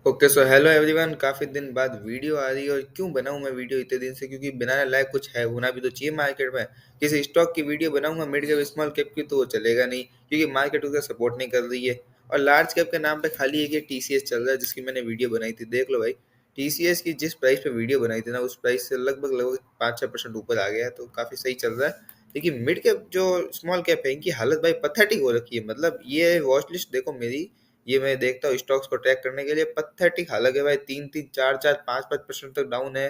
Okay so hello everyone, काफ़ी दिन बाद वीडियो आ रही है। और क्यों बनाऊं मैं वीडियो इतने दिन से? क्योंकि बनाने लायक कुछ है, होना भी तो चाहिए मार्केट में। किसी स्टॉक की वीडियो बनाऊंगा मिड कैप स्मॉल कैप की तो वो चलेगा नहीं, क्योंकि मार्केट उसका सपोर्ट नहीं कर रही है। और लार्ज कैप के नाम पे खाली एक ये टीसीएस चल रहा है, जिसकी मैंने वीडियो बनाई थी। देख लो भाई, टीसीएस की जिस प्राइस पे वीडियो बनाई थी ना, उस प्राइस से लगभग लगभग 5-6% ऊपर आ गया है, तो काफ़ी सही चल रहा है। लेकिन मिड कैप जो स्मॉल कैप है, इनकी हालत भाई पथेटिक हो रखी है। मतलब ये वॉच लिस्ट देखो मेरी, ये मैं देखता हूँ स्टॉक्स को ट्रैक करने के लिए, पथेटिक हालत है भाई। 3-3, 4-4, 5-5% तक डाउन है।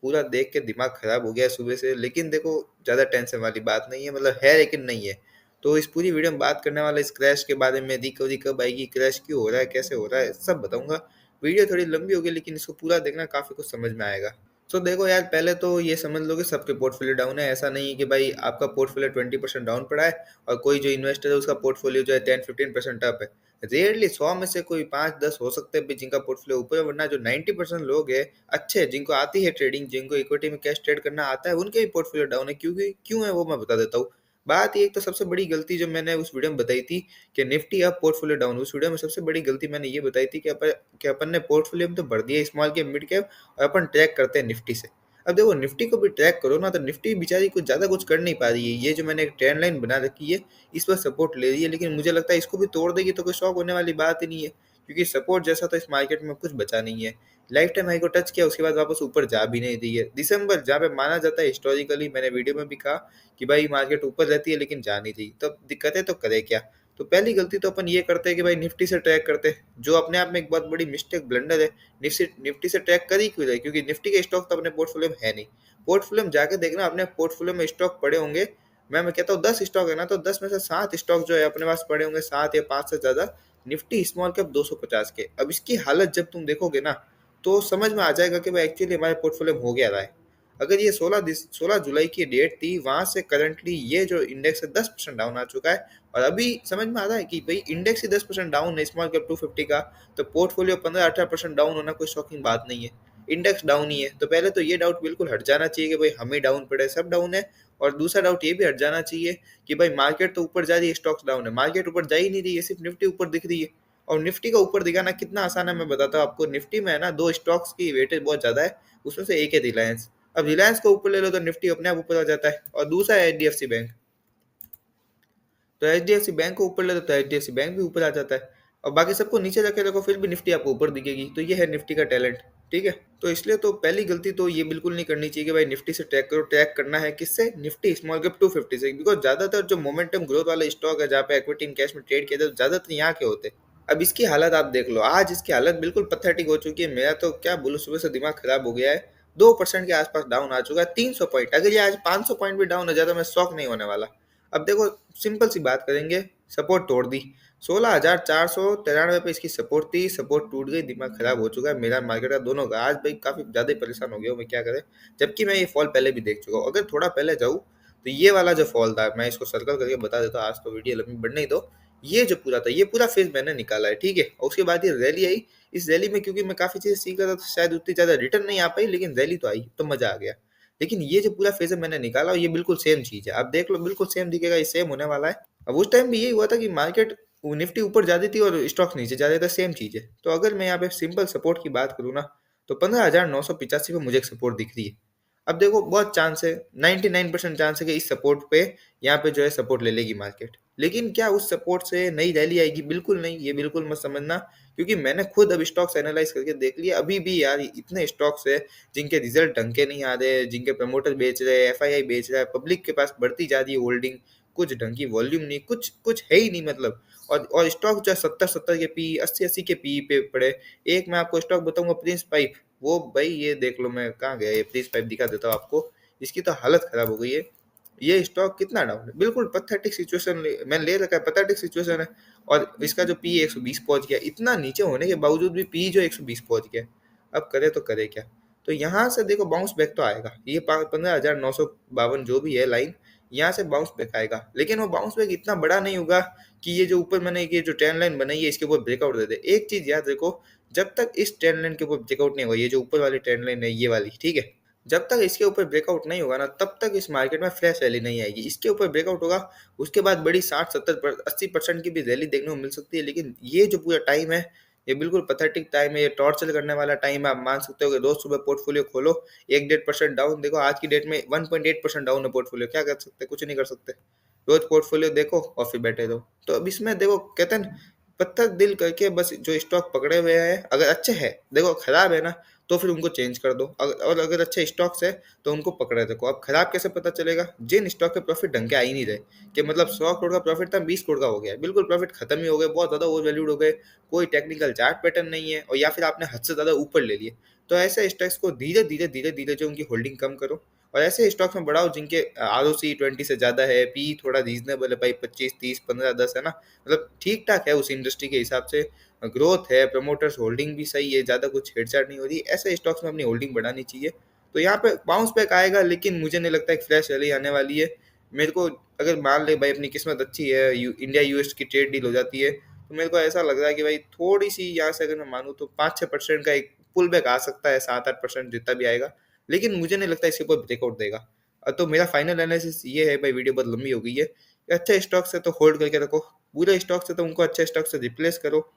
पूरा देख के दिमाग खराब हो गया है सुबह से। लेकिन देखो, ज़्यादा टेंशन वाली बात नहीं है, मतलब है लेकिन नहीं है। तो इस पूरी वीडियो में बात करने वाला इस क्रैश के बारे में, रिकवरी कब आएगी, क्रैश क्यों हो रहा है, कैसे हो रहा है, सब बताऊंगा। वीडियो थोड़ी लंबी होगी, लेकिन इसको पूरा देखना, काफ़ी कुछ समझ में आएगा। तो देखो यार, पहले तो ये समझ लो कि सबके पोर्टफोलियो डाउन है। ऐसा नहीं है कि भाई आपका पोर्टफोलियो 20% डाउन पड़ा है और कोई जो इन्वेस्टर है उसका पोर्टफोलियो जो है 10-15% अप है। रेयरली 100 में से कोई 5-10 हो सकते हैं भी जिनका पोर्टफोलियो ऊपर है, वरना जो 90% लोग हैं अच्छे हैं, जिनको आती है ट्रेडिंग, जिनको इक्विटी में कैश ट्रेड करना आता है, उनके भी पोर्टफोलियो डाउन है। क्योंकि क्यों है वो मैं बता देता हूँ। बात ये, एक तो सबसे बड़ी गलती जो मैंने उस वीडियो में बताई थी कि निफ्टी अप पोर्टफोलियो डाउन, उस वीडियो में सबसे बड़ी गलती मैंने ये बताई थी कि अपन ने पोर्टफोलियो में तो भर दिया स्मॉल कैप मिड कैप, और अपन ट्रैक करते हैं निफ्टी से। अब देखो, निफ्टी को भी ट्रैक करो ना, तो निफ्टी बेचारी कुछ ज़्यादा कुछ कर नहीं पा रही है। ये जो मैंने एक ट्रेंड लाइन बना रखी है, इस पर सपोर्ट ले रही है, लेकिन मुझे लगता है इसको भी तोड़ देगी तो कोई शौक होने वाली बात ही नहीं है। क्योंकि सपोर्ट जैसा तो इस मार्केट में कुछ बचा नहीं है। लाइफ टाइम हाई को टच किया, उसके बाद वापस ऊपर जा भी नहीं रही है। दिसंबर जहाँ पे माना जाता है हिस्टोरिकली, मैंने वीडियो में भी कहा कि भाई मार्केट ऊपर रहती है लेकिन जा नहीं रही, तब दिक्कत है तो करे क्या। तो पहली गलती तो अपन ये करते हैं कि भाई निफ्टी से ट्रैक करते हैं, जो अपने आप में एक बहुत बड़ी मिस्टेक, ब्लंडर है। निफ्टी निफ्टी से ट्रैक कर ही क्यों रहे? क्योंकि निफ्टी के स्टॉक तो अपने पोर्टफोलियो में है नहीं। पोर्टफोलियो में जाके देखना, अपने पोर्टफोलियो में स्टॉक पड़े होंगे। मैं कहता हूँ 10 स्टॉक है ना, तो 10 में से 7 स्टॉक जो है अपने पास पड़े होंगे, 7 या 5 से ज्यादा निफ्टी स्मॉल कैप 250 के। अब इसकी हालत जब तुम देखोगे ना, तो समझ में आ जाएगा कि भाई एक्चुअली हमारे पोर्टफोलियो में हो गया रहा है। अगर ये 16 जुलाई की डेट थी, वहां से करंटली ये जो इंडेक्स है 10% डाउन आ चुका है। और अभी समझ में आ रहा है कि भाई इंडेक्स ही 10% डाउन है स्मॉल कैप 250 का, तो पोर्टफोलियो 15-18% डाउन होना कोई शॉकिंग बात नहीं है। इंडेक्स डाउन ही है, तो पहले तो ये डाउट बिल्कुल हट जाना चाहिए कि भाई हम ही डाउन पड़े, सब डाउन है। और दूसरा डाउट ये भी हट जाना चाहिए कि भाई मार्केट तो ऊपर जा रही है, स्टॉक्स डाउन है। मार्केट ऊपर जा ही नहीं रही है, सिर्फ निफ्टी ऊपर दिख रही है। और निफ्टी का ऊपर दिखाना कितना आसान है मैं बताता हूँ आपको। निफ्टी में है ना, दो स्टॉक्स की वेटेज बहुत ज्यादा है, उसमें से एक है रिलायंस। अब रिलायंस को ऊपर ले लो तो निफ्टी अपने आप ऊपर आ जाता है। और दूसरा है एचडीएफसी बैंक, तो एचडीएफसी बैंक को ऊपर ले लो तो एचडीएफसी बैंक भी ऊपर आ जाता है। और बाकी सबको नीचे रखे रखो, फिर भी निफ्टी आपको ऊपर दिखेगी। तो ये है निफ्टी का टैलेंट। ठीक है, तो इसलिए तो पहली गलती तो ये बिल्कुल नहीं करनी चाहिए कि भाई निफ्टी से ट्रैक करो। ट्रैक करना है किससे? निफ्टी स्मॉल कैप 250 से। बिकॉज ज्यादातर जो मोमेंटम ग्रोथ वाले स्टॉक है, जहाँ पे इक्विटी इन कैश में ट्रेड किया जाए, ज्यादातर यहाँ के होते हैं। अब इसकी हालत आप देख लो, आज इसकी हालत बिल्कुल पथेटिक हो चुकी है। मेरा तो क्या बोलूं, सुबह से दिमाग खराब हो गया है। 2% के आसपास डाउन आ चुका है, 300 पॉइंट। अगर ये आज 500 पॉइंट भी डाउन हो जाता, मैं शॉक नहीं होने वाला। अब देखो, सिंपल सी बात करेंगे, सपोर्ट तोड़ दी। 16,493 पे इसकी सपोर्ट थी, सपोर्ट टूट गई, दिमाग खराब हो चुका है मेरा, मार्केट का, दोनों का। आज भाई काफी ज्यादा परेशान हो गया हूँ मैं, क्या करें। जबकि मैं ये फॉल पहले भी देख चुका हूँ। अगर थोड़ा पहले जाऊँ तो ये वाला जो फॉल था, मैं इसको सर्कल करके बता देता हूँ, आज तो वीडियो लंबी बढ़ने ही दो। ये जो पूरा था, ये पूरा फेज मैंने निकाला है, ठीक है। और उसके बाद ये रैली आई। इस रैली में क्योंकि मैं काफी चीजें सीख रहा था, तो शायद उतनी ज्यादा रिटर्न नहीं आ पाई, लेकिन रैली तो आई, तो मजा आ गया। लेकिन ये जो पूरा फेज है मैंने निकाला, और ये बिल्कुल सेम चीज है। आप देख लो, बिल्कुल सेम दिखेगा, ये सेम होने वाला है। अब उस टाइम भी यही हुआ था कि मार्केट, निफ्टी ऊपर जाती थी और स्टॉक्स नीचे जा रहे थे, सेम चीज है। तो अगर मैं यहाँ पे सिंपल सपोर्ट की बात करूँ ना, तो 15,985 पे मुझे एक सपोर्ट दिख रही है। अब देखो, बहुत चांस है, 99% चांस है कि इस सपोर्ट पे, यहाँ पे जो है सपोर्ट ले लेगी मार्केट। लेकिन क्या उस सपोर्ट से नई रैली आएगी? बिल्कुल नहीं, ये बिल्कुल मत समझना। क्योंकि मैंने खुद अब स्टॉक्स एनालाइज करके देख लिया, अभी भी यार इतने स्टॉक्स है जिनके रिजल्ट ढंग के नहीं आ रहे, जिनके प्रमोटर बेच रहे हैं, एफआईआई बेच रहा है, पब्लिक के पास बढ़ती जा रही है होल्डिंग, कुछ ढंग की वॉल्यूम नहीं, कुछ कुछ है ही नहीं मतलब। और स्टॉक जो है 70-70 के पी, 80-80 के पी पे पड़े। एक मैं आपको स्टॉक बताऊंगा, प्रिंस पाइप। वो भाई ये देख लो, मैं कहाँ गया, ये प्रिंस पाइप दिखा देता हूँ आपको। इसकी तो हालत खराब हो गई है। ये स्टॉक कितना डाउन है, बिल्कुल पथेटिक सिचुएशन मैंने ले रखा है, पथेटिक सिचुएशन है। और इसका जो पी 120 पहुंच गया, इतना नीचे होने के बावजूद भी पी जो 120 पहुंच गया। अब करे तो करे क्या। तो यहाँ से देखो, बाउंस बैक तो आएगा। ये 15,952 जो भी है लाइन, यहाँ से बाउंस बैक आएगा। लेकिन वो बाउंस बैक इतना बड़ा नहीं होगा कि ये जो ऊपर मैंने ये जो ट्रेंड लाइन बनाई है, इसके ऊपर ब्रेकआउट दे दे। एक चीज याद रखो, जब तक इस ट्रेंड लाइन के ऊपर ब्रेकआउट नहीं होगा, ये जो ऊपर वाली ट्रेंड लाइन है ये वाली, ठीक है, जब तक इसके ऊपर ब्रेकआउट नहीं होगा ना, तब तक इस मार्केट में फ्रेश रैली नहीं आएगी। इसके ऊपर ब्रेकआउट होगा, उसके बाद बड़ी 60-70-80% की भी रैली देखने को मिल सकती है। लेकिन ये जो पूरा टाइम है, ये बिल्कुल पैथेटिक टाइम है, ये टॉर्चर करने वाला टाइम है। आप मान सकते हो कि रोज़ सुबह पोर्टफोलियो खोलो, 1 डेढ़ परसेंट डाउन, देखो आज की डेट में 1.8% डाउन है पोर्टफोलियो, क्या कर सकते हैं? कुछ नहीं कर सकते। रोज़ पोर्टफोलियो देखो और फिर बैठे रहो। तो अब इसमें देखो कहते हैं ना, पत्थर दिल करके बस जो स्टॉक पकड़े हुए हैं, अगर अच्छे हैं, देखो खराब है ना, तो फिर उनको चेंज कर दो। और अगर अच्छे स्टॉक्स है तो उनको पकड़े रखो। अब खराब कैसे पता चलेगा? जिन स्टॉक के प्रॉफिट ढंग के आ ही नहीं रहे, कि मतलब 100 करोड़ का प्रॉफिट था, 20 करोड़ का हो गया, बिल्कुल प्रॉफिट खत्म ही हो गए, बहुत ज़्यादा ओवर वैल्यूड हो गए, कोई टेक्निकल चार्ट पैटर्न नहीं है, और या फिर आपने हद से ज़्यादा ऊपर ले लिए। तो ऐसे स्टॉक्स को धीरे धीरे धीरे धीरे जो उनकी होल्डिंग कम करो, और ऐसे स्टॉक्स में बढ़ाओ जिनके ROC 20 से ज़्यादा है, पी थोड़ा रीजनेबल है भाई, 25 30 15 10 है ना, मतलब ठीक ठाक है उस इंडस्ट्री के हिसाब से, ग्रोथ है, प्रमोटर्स होल्डिंग भी सही है, ज़्यादा कुछ छेड़छाड़ नहीं हो रही, ऐसे स्टॉक्स में अपनी होल्डिंग बढ़ानी चाहिए। तो यहाँ पे बाउंस बैक आएगा, लेकिन मुझे नहीं लगता एक फ्लैश रैली आने वाली है। मेरे को अगर मान ले भाई अपनी किस्मत अच्छी है, इंडिया यूएस की ट्रेड डील हो जाती है, तो मेरे को ऐसा लग रहा है कि भाई थोड़ी सी यहाँ से अगर मैं मानूँ तो 5-6% का एक पुल बैक आ सकता है, 7-8% जितना भी आएगा, लेकिन मुझे नहीं लगता इसके ऊपर ब्रेकआउट देगा। तो मेरा फाइनल एनालिसिस ये है भाई, वीडियो बहुत लंबी हो गई है, कि अच्छे स्टॉक से तो होल्ड करके रखो, बुरे स्टॉक से तो उनको अच्छे स्टॉक से रिप्लेस करो।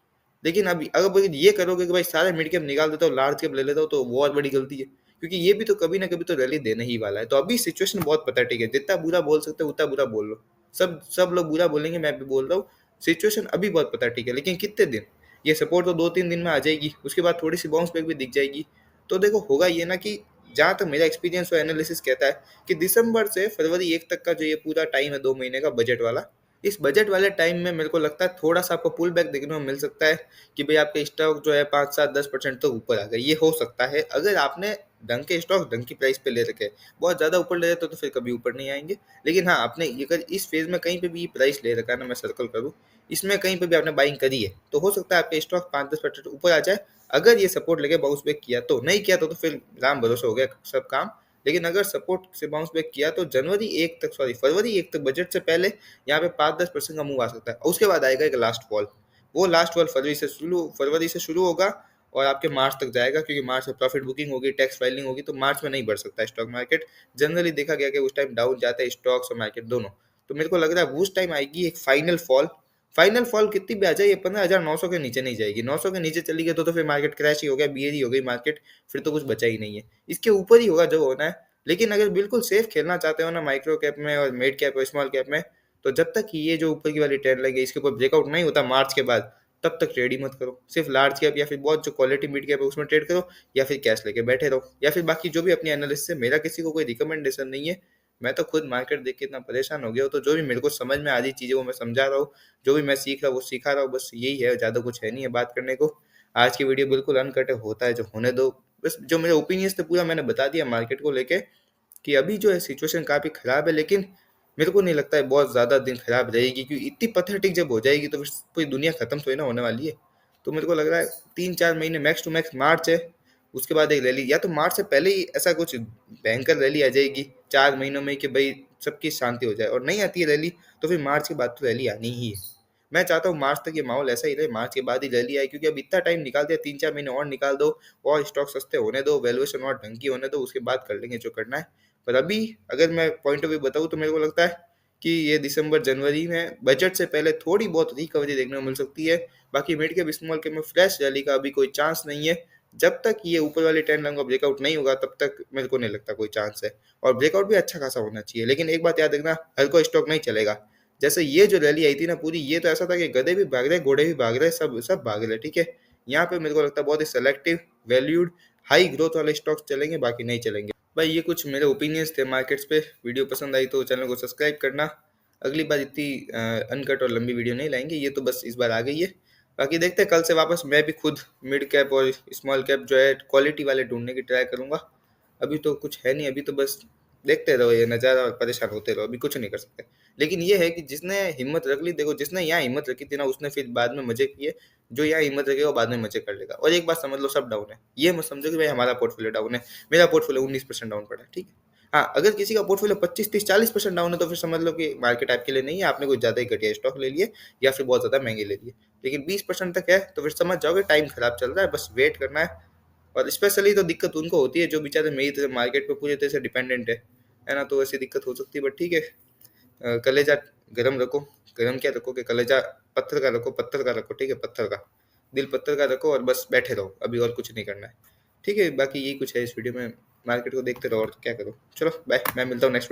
लेकिन अभी अगर ये करोगे कि भाई सारे मिड कैप निकाल देता हूँ, लार्ज कैप ले लेता हूँ, तो बहुत बड़ी गलती है, क्योंकि ये भी तो कभी ना कभी तो रैली देने ही वाला है। तो अभी सिचुएशन बहुत पैथेटिक है, जितना बुरा बोल सकते हो उतना बुरा बोल लो, सब सब लोग बुरा बोलेंगे, मैं भी बोल रहा हूँ। सिचुएशन अभी बहुत पैथेटिक है, लेकिन कितने दिन? ये सपोर्ट तो 2-3 दिन में आ जाएगी, उसके बाद थोड़ी सी बाउंस बैक भी दिख जाएगी। तो देखो होगा ये ना कि जहाँ तक मेरा एक्सपीरियंस और एनालिसिस कहता है कि दिसंबर से फरवरी 1 तक का जो ये पूरा टाइम है, 2 महीने का बजट वाला, इस बजट वाले टाइम में मेरे को लगता है थोड़ा सा आपको पुल बैक देखने को मिल सकता है, कि भाई आपके स्टॉक जो है 5-7-10% तो ऊपर आ गए, ये हो सकता है अगर आपने ढंग के स्टॉक ढंग की प्राइस पे ले रखे हैं। बहुत ज़्यादा ऊपर ले रहे तो फिर कभी ऊपर नहीं आएंगे। लेकिन हाँ, आपने अगर इस फेज में कहीं पे भी प्राइस ले रखा है ना, मैं सर्कल करूँ, इसमें कहीं पे भी आपने बाइंग करी है, तो हो सकता है आपके स्टॉक 5-10% ऊपर आ जाए, अगर ये सपोर्ट लेके बाउंस बैक किया तो। नहीं किया तो फिर राम भरोसे हो गया सब काम। लेकिन अगर सपोर्ट से बाउंस बैक किया तो फरवरी 1 तक बजट से पहले यहाँ पे 5-10% का मूव आ सकता है, और उसके बाद आएगा एक लास्ट फॉल। वो लास्ट फॉल फरवरी से शुरू होगा और आपके मार्च तक जाएगा, क्योंकि मार्च में प्रॉफिट बुकिंग होगी, टैक्स फाइलिंग होगी, तो मार्च में नहीं बढ़ सकता स्टॉक मार्केट। जनरली देखा गया कि उस टाइम डाउन जाता है स्टॉक्स और मार्केट दोनों। तो मेरे को लग रहा है उस टाइम आएगी एक फाइनल फॉल। फाइनल फॉल कितनी भी आ जाए, ये 15,900 के नीचे नहीं जाएगी। 900 के नीचे चली गई तो फिर मार्केट क्रैश ही हो गया, बियर ही हो गई मार्केट, फिर तो कुछ बचा ही नहीं है। इसके ऊपर ही होगा जो होना है। लेकिन अगर बिल्कुल सेफ खेलना चाहते हो ना माइक्रो कैप में और मिड कैप और स्मॉल कैप में, तो जब तक ये जो ऊपर की वाली ट्रेंड लगे, इसके ऊपर ब्रेकआउट नहीं होता मार्च के बाद, तब तक ट्रेड ही मत करो। सिर्फ लार्ज कैप या फिर बहुत जो क्वालिटी मिड कैप है उसमें ट्रेड करो, या फिर कैश लेके बैठे रहो, या फिर बाकी जो भी अपनी एनालिसिस है। मेरा किसी को कोई रिकमेंडेशन नहीं है, मैं तो खुद मार्केट देख के इतना परेशान हो गया हूँ, तो जो भी मेरे को समझ में आ रही चीज़ें वो मैं समझा रहा हूँ, जो भी मैं सीख रहा हूँ वो सिखा रहा हूँ, बस यही है, ज़्यादा कुछ है नहीं है बात करने को। आज की वीडियो बिल्कुल अनकट होता है जो होने दो, बस जो मेरे ओपिनियंस थे पूरा मैंने बता दिया मार्केट को लेके, कि अभी जो है सिचुएशन काफ़ी ख़राब है, लेकिन मेरे को नहीं लगता है बहुत ज़्यादा दिन ख़राब रहेगी, क्योंकि इतनी पैथेटिक जब हो जाएगी तो फिर पूरी दुनिया ख़त्म थोड़ी ना होने वाली है। तो मेरे को लग रहा है 3-4 महीने मैक्स टू मैक्स मार्च है, उसके बाद एक रैली, या तो मार्च से पहले ही ऐसा कुछ भयंकर रैली आ जाएगी 4 महीनों में, कि भाई सबकी शांति हो जाए, और नहीं आती है रैली तो फिर मार्च के बाद तो रैली आनी ही है। मैं चाहता हूँ मार्च तक ये माहौल ऐसा ही रहे, मार्च के बाद ही रैली आए, क्योंकि अब इतना टाइम निकाल दिया, 3-4 महीने और निकाल दो, और स्टॉक सस्ते होने दो, वैल्यूएशन और ढंग की होने दो, उसके बाद कर लेंगे जो करना है। पर अभी अगर मैं पॉइंट ऑफ व्यू बताऊँ तो मेरे को लगता है कि ये दिसंबर जनवरी में बजट से पहले थोड़ी बहुत रिकवरी देखने को मिल सकती है। बाकी मिड कैप स्मॉल कैप में फ्लैश रैली का अभी कोई चांस नहीं है। जब तक ये ऊपर वाले ट्रेंड लाइन का ब्रेकआउट नहीं होगा तब तक मेरे को नहीं लगता कोई चांस है, और ब्रेकआउट भी अच्छा खासा होना चाहिए। लेकिन एक बात याद रखना, हर कोई स्टॉक नहीं चलेगा। जैसे ये जो रैली आई थी ना पूरी, ये तो ऐसा था कि गधे भी भाग रहे, घोड़े भी भाग रहे, सब सब भाग रहे, ठीक है। यहाँ पे मेरे को लगता है बहुत ही सेलेक्टिव, वैल्यूड, हाई ग्रोथ वाले स्टॉक्स चलेंगे, बाकी नहीं चलेंगे। भाई ये कुछ मेरे ओपिनियंस थे मार्केट्स पे। वीडियो पसंद आई तो चैनल को सब्सक्राइब करना। अगली बार इतनी अनकट और लंबी वीडियो नहीं लाएंगे, ये तो बस इस बार आ गई है। बाकी देखते हैं कल से वापस मैं भी खुद मिड कैप और स्मॉल कैप जो है क्वालिटी वाले ढूंढने की ट्राई करूंगा। अभी तो कुछ है नहीं, अभी तो बस देखते रहो ये नज़ारा और परेशान होते रहो, अभी कुछ नहीं कर सकते। लेकिन ये है कि जिसने हिम्मत रख ली, देखो जिसने यहाँ हिम्मत रखी थी ना, उसने फिर बाद में मजे किए। जो यहाँ हिम्मत रखेगा वो बाद में मजे कर लेगा। और एक बात समझ लो, सब डाउन है, ये मत समझो कि भाई हमारा पोर्टफोलियो डाउन है। मेरा पोर्टफोलियो 19% डाउन पड़ा है, ठीक है। हाँ, अगर किसी का पोर्टफोलियो 25-30-40% डाउन है तो फिर समझ लो कि मार्केट आपके लिए नहीं है, आपने कुछ ज़्यादा ही घटिया स्टॉक ले लिए, या फिर बहुत ज़्यादा महंगे ले लिए। लेकिन 20% तक है तो फिर समझ जाओगे टाइम खराब चल रहा है, बस वेट करना है। और स्पेशली तो दिक्कत उनको होती है जो बेचारे मेरी तरह मार्केट पे पूरी तरह से डिपेंडेंट है ना, तो ऐसी दिक्कत हो सकती है। बट ठीक है, कलेजा गरम रखो। गरम क्या रखो कि कलेजा पत्थर का रखो, पत्थर का रखो, ठीक है, पत्थर का। दिल पत्थर का रखो और बस बैठे रहो, अभी और कुछ नहीं करना है। ठीक है, बाकी यही कुछ है इस वीडियो में, मार्केट को देखते रहो और क्या करो। चलो बाय, मैं मिलता हूँ नेक्स्ट